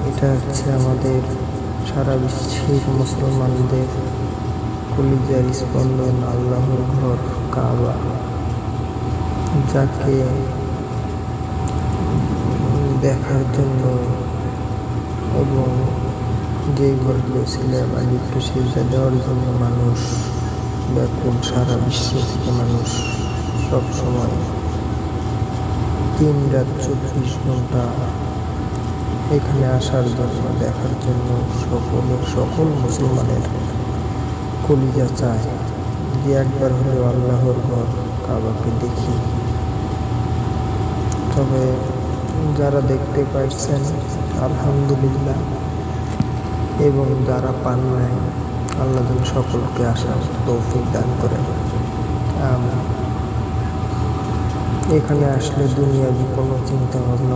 এটা হচ্ছে আমাদের সারা বিশ্বের মুসলমানদের কলিজার স্পন্দন, আল্লাহর ঘর কাবা, যাকে দেখার জন্য এবং যে ঘরগুলো ছেলে মালিককে সেজা দেওয়ার জন্য মানুষ ব্যাকুল। সারা বিশ্ব থেকে মানুষ সব সময় 3 রাত 24 ঘন্টা এখানে আসার জন্য, দেখার জন্য সকল মুসলমানের কলিজা চায় যে একবার হলেও আল্লাহর ঘর কাবাকে দেখি। তবে যারা দেখতে পারছেন আলহামদুলিল্লাহ, এবং যারা পান নাই আল্লাহ যেন সকলকে আসার তৌফিক দান করেন। এখানে আসলে দুনিয়াবি কোনো চিন্তা ভাবনা